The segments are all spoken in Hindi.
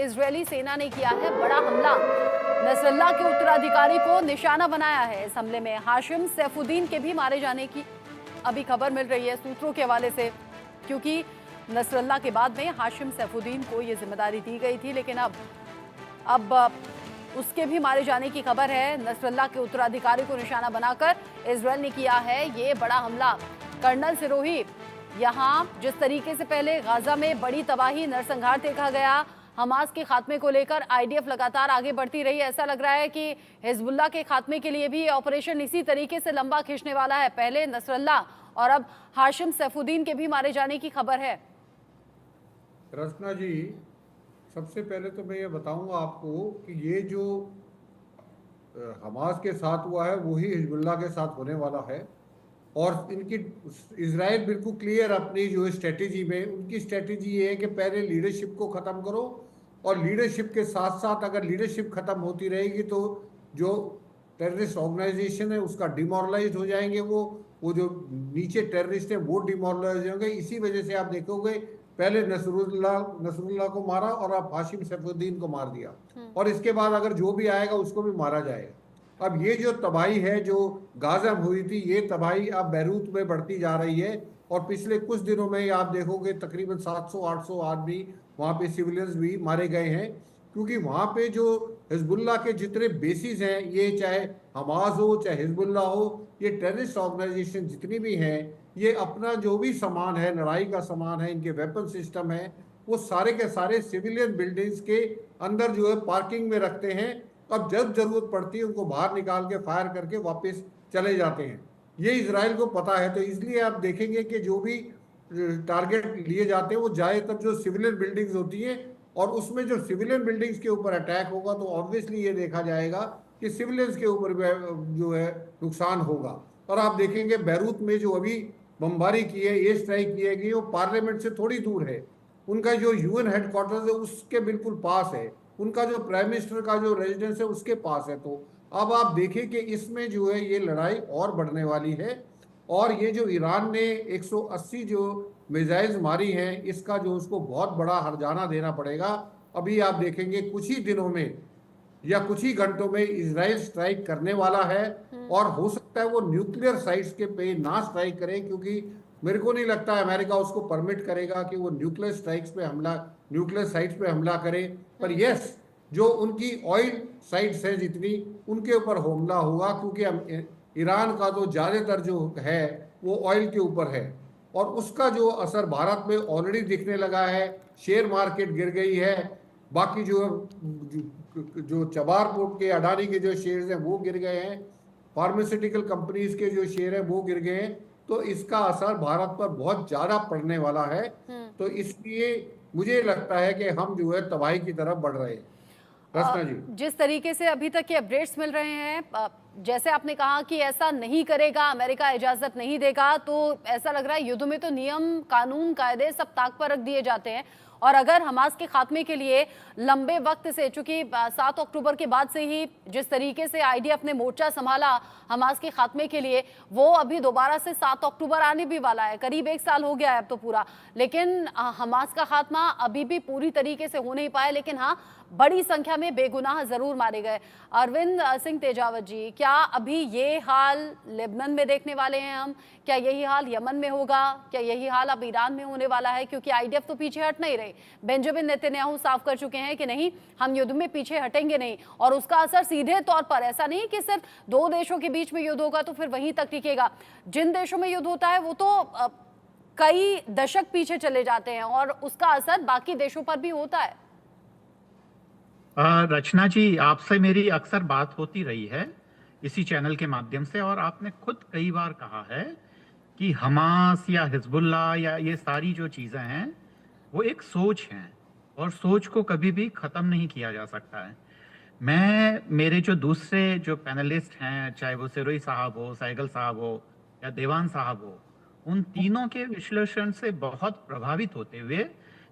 इजरायली सेना ने किया है बड़ा हमला। नसरल्ला के उत्तराधिकारी को निशाना बनाया है। इस हमले में हाशिम सैफुद्दीन के भी मारे जाने की अभी खबर मिल रही है सूत्रों के हवाले से, क्योंकि नसरल्ला के बाद में हाशिम सैफुद्दीन को ये जिम्मेदारी दी गई थी, लेकिन अब उसके भी मारे जाने की खबर है। नसरल्ला के उत्तराधिकारी को निशाना बनाकर इजरायल ने किया है ये बड़ा हमला। कर्नल सिरोही, यहाँ जिस तरीके से पहले गाजा में बड़ी तबाही नरसंहार देखा गया, हमास के खात्मे को लेकर आईडीएफ लगातार आगे बढ़ती रही। ऐसा लग रहा है कि हिजबुल्लाह के खात्मे के लिए भी ऑपरेशन इसी तरीके से लंबा खींचने वाला है। पहले नसरल्ला और अब हाशिम सैफुद्दीन के भी मारे जाने की खबर है। रचना जी, सबसे पहले तो मैं ये बताऊंगा आपको कि ये जो हमास के साथ हुआ है वही हिजबुल्लाह के साथ होने वाला है। और इनकी इजराइल बिल्कुल क्लियर अपनी जो स्ट्रेटेजी में, उनकी स्ट्रेटेजी ये है कि पहले लीडरशिप को ख़त्म करो, और लीडरशिप के साथ साथ अगर लीडरशिप ख़त्म होती रहेगी तो जो टेररिस्ट ऑर्गेनाइजेशन है उसका डिमोरलाइज हो जाएंगे। वो जो नीचे टेररिस्ट है वो डिमोरलाइज होंगे। इसी वजह से आप देखोगे पहले नसरुल्लाह को मारा और अब हाशिम सैफुद्दीन को मार दिया, और इसके बाद अगर जो भी आएगा उसको भी मारा जाएगा। अब ये जो तबाही है जो गाजा में हुई थी, ये तबाही अब बैरूत में बढ़ती जा रही है। और पिछले कुछ दिनों में आप देखोगे तकरीबन 700-800 आदमी वहाँ पे सिविलियंस भी मारे गए हैं, क्योंकि वहाँ पे जो हिजबुल्लाह के जितने बेसिस हैं, ये चाहे हमास हो चाहे हिजबुल्लाह हो, ये टेररिस्ट ऑर्गेनाइजेशन जितनी भी हैं, ये अपना जो भी सामान है, लड़ाई का सामान है, इनके वेपन सिस्टम है, वो सारे के सारे सिविलियन बिल्डिंग्स के अंदर जो है पार्किंग में रखते हैं। अब जब जरूरत पड़ती है उनको बाहर निकाल के फायर करके वापस चले जाते हैं। ये इजराइल को पता है, तो इसलिए आप देखेंगे कि जो भी टारगेट लिए जाते हैं वो ज़्यादातर जो सिविलियन बिल्डिंग्स होती हैं, और उसमें जो सिविलियन बिल्डिंग्स के ऊपर अटैक होगा तो ऑब्वियसली ये देखा जाएगा कि सिविलियंस के ऊपर जो है नुकसान होगा। और आप देखेंगे बैरूत में जो अभी बमबारी की है, ये स्ट्राइक की है, वो पार्लियामेंट से थोड़ी दूर है। उनका जो यूएन हेडक्वार्टर्स है उसके बिल्कुल पास है, उनका जो प्राइम मिनिस्टर का जो रेजिडेंस है उसके पास है। तो अब आप देखें कि इसमें जो है ये लड़ाई और बढ़ने वाली है। और ये जो ईरान ने 180 जो मिसाइल्स मारी हैं, इसका जो उसको बहुत बड़ा हर्जाना देना पड़ेगा। अभी आप देखेंगे कुछ ही दिनों में या कुछ ही घंटों में इजराइल स्ट्राइक करने वाला है, और हो सकता है वो न्यूक्लियर साइट्स के पे ना स्ट्राइक करे, क्योंकि मेरे को नहीं लगता अमेरिका उसको परमिट करेगा कि वो न्यूक्लियर साइट्स पे हमला करे। पर यस, जो उनकी ऑयल साइट्स हैं जितनी, उनके ऊपर हमला होगा, क्योंकि ईरान का तो ज़्यादातर जो है वो ऑयल के ऊपर है, और उसका जो असर भारत में ऑलरेडी दिखने लगा है। शेयर मार्केट गिर गई है, बाकी जो चबार पोर्ट के अडानी के जो शेयर्स हैं वो गिर गए हैं, फार्मास्यूटिकल कंपनीज के जो शेयर हैं वो गिर गए हैं। तो इसका असर भारत पर बहुत ज्यादा पड़ने वाला है। तो इसलिए मुझे लगता है कि हम जो है तबाही की तरफ बढ़ रहे हैं। रचना जी, जिस तरीके से अभी तक के अपडेट्स मिल रहे हैं, जैसे आपने कहा कि ऐसा नहीं करेगा, अमेरिका इजाजत नहीं देगा, तो ऐसा लग रहा है युद्ध में तो नियम कानून कायदे सब ताक पर रख दिए जाते हैं। और अगर हमास के खात्मे के लिए लंबे वक्त से, चूंकि 7 अक्टूबर के बाद से ही जिस तरीके से आईडीएफ ने मोर्चा संभाला हमास के खात्मे के लिए, वो अभी दोबारा से 7 अक्टूबर आने भी वाला है। करीब 1 साल हो गया है अब तो पूरा, लेकिन हमास का खात्मा अभी भी पूरी तरीके से हो नहीं पाया। लेकिन हाँ, बड़ी संख्या में बेगुनाह जरूर मारे गए। अरविंद सिंह तेजावत जी, क्या अभी ये हाल लेबनान में देखने वाले हैं हम? क्या यही हाल यमन में होगा? क्या यही हाल अब ईरान में होने वाला है? क्योंकि आईडीएफ तो पीछे हट नहीं रही। बेंजामिन नेतन्याहू साफ कर चुके हैं कि नहीं, हम युद्ध में पीछे हटेंगे नहीं। और उसका असर सीधे तौर पर ऐसा नहीं कि सिर्फ 2 देशों के बीच में युद्ध होगा तो फिर वहीं तक टिकेगा। जिन देशों में युद्ध होता है वो तो कई दशक पीछे चले जाते हैं, और उसका असर बाकी देशों पर भी होता है। रचना जी, आपसे मेरी अक्सर बात होती रही है इसी चैनल के माध्यम से, और आपने खुद कई बार कहा है कि हमास या हिजबुल्लाह या ये सारी जो चीज़ें हैं वो एक सोच है, और सोच को कभी भी ख़त्म नहीं किया जा सकता है। मेरे जो दूसरे जो पैनलिस्ट हैं, चाहे वो सिरोही साहब हो, सहगल साहब हो या देवान साहब हो, उन तीनों के विश्लेषण से बहुत प्रभावित होते हुए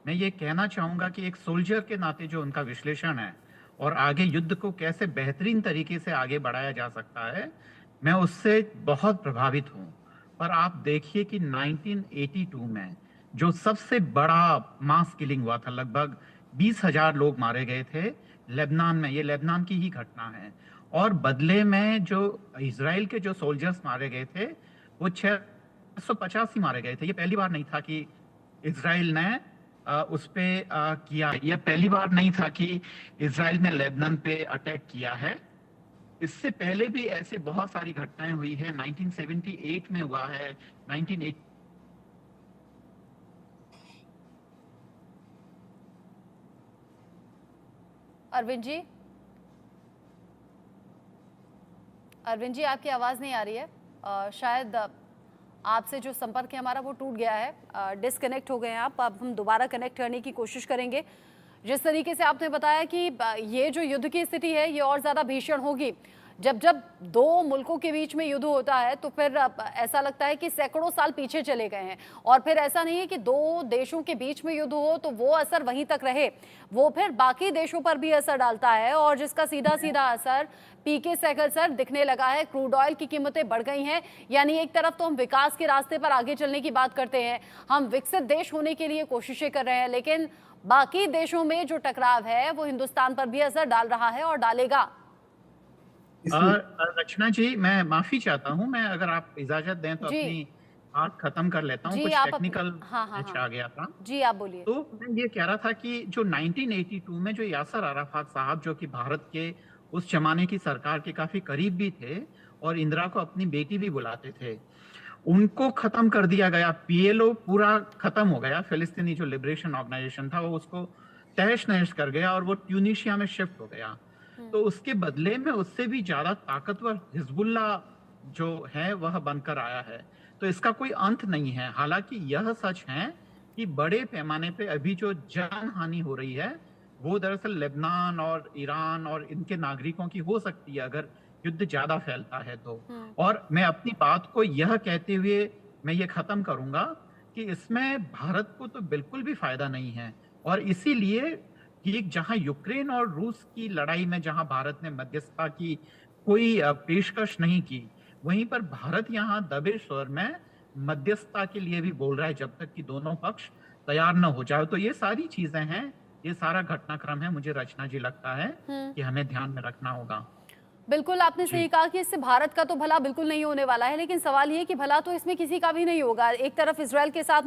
मैं ये कहना चाहूँगा कि एक सोल्जर के नाते जो उनका विश्लेषण है और आगे युद्ध को कैसे बेहतरीन तरीके से आगे बढ़ाया जा सकता है, मैं उससे बहुत प्रभावित हूँ। पर आप देखिए कि 1982 में जो सबसे बड़ा मास किलिंग हुआ था, लगभग 20,000 लोग मारे गए थे लेबनान में। ये लेबनान की ही घटना है। और बदले में जो इजराइल के जो सोल्जर्स मारे गए थे वो 650 ही मारे गए थे। ये पहली बार नहीं था कि इजराइल ने उस पे किया। यह पहली बार नहीं था कि इजराइल ने लेबनान पे अटैक किया है। इससे पहले भी ऐसे बहुत सारी घटनाएं हुई है। 1978 में हुआ है, 1980 अरविंद जी, अरविंद जी आपकी आवाज़ नहीं आ रही है। शायद आपसे जो संपर्क है हमारा वो टूट गया है, डिस्कनेक्ट हो गए हैं आप। अब हम दोबारा कनेक्ट करने की कोशिश करेंगे। जिस तरीके से आपने बताया कि ये जो युद्ध की स्थिति है ये और ज़्यादा भीषण होगी। जब जब दो मुल्कों के बीच में युद्ध होता है तो फिर ऐसा लगता है कि सैकड़ों साल पीछे चले गए हैं। और फिर ऐसा नहीं है कि दो देशों के बीच में युद्ध हो तो वो असर वहीं तक रहे, वो फिर बाकी देशों पर भी असर डालता है, और जिसका सीधा सीधा असर पीके सहगल सर दिखने लगा है। क्रूड ऑयल की कीमतें बढ़ गई हैं। यानी एक तरफ तो हम विकास के रास्ते पर आगे चलने की बात करते हैं, हम विकसित देश होने के लिए कोशिशें कर रहे हैं, लेकिन बाकी देशों में जो टकराव है वो हिंदुस्तान पर भी असर डाल रहा है और डालेगा। रचना जी, मैं माफी चाहता हूं, मैं अगर आप इजाजत दें तो जी अपनी बात खत्म कर लेता हूं। जी कुछ आप टेक्निकल हाँ हाँ ग्लिच हाँ आ गया था। जी आप बोलिए। तो मैं ये कह रहा था कि जो 1982 में जो यासर अराफात साहब, जो कि भारत के उस जमाने की सरकार के काफी करीब भी थे और इंदिरा को अपनी बेटी भी बुलाते थे, उनको खत्म कर दिया गया। पीएलओ पूरा खत्म हो गया। फिलिस्तीनी जो लिबरेशन ऑर्गेनाइजेशन था वो उसको तहस नहस कर गया और वो ट्यूनीशिया में शिफ्ट हो गया। तो उसके बदले में उससे भी ज्यादा ताकतवर हिजबुल्ला जो है वह बनकर आया है। तो इसका कोई अंत नहीं है। हालांकि यह सच है कि बड़े पैमाने पे अभी जो जान हानि हो रही है वो दरअसल लेबनान और ईरान और इनके नागरिकों की हो सकती है अगर युद्ध ज्यादा फैलता है तो। और मैं अपनी बात को यह कहते हुए मैं ये खत्म करूंगा कि इसमें भारत को तो बिल्कुल भी फायदा नहीं है। और इसीलिए कि जहां यूक्रेन और रूस की लड़ाई में जहां भारत ने मध्यस्थता की कोई पेशकश नहीं की, वहीं पर भारत यहां दबे स्वर में मध्यस्थता के लिए भी बोल रहा है जब तक कि दोनों पक्ष तैयार न हो जाए। तो ये सारी चीजें हैं, ये सारा घटनाक्रम है, मुझे रचना जी लगता है कि हमें ध्यान में रखना होगा। बिल्कुल आपने जी। सही कहा कि इससे भारत का तो भला बिल्कुल नहीं होने वाला है, लेकिन सवाल ये कि भला तो इसमें किसी का भी नहीं होगा। एक तरफ इजराइल के साथ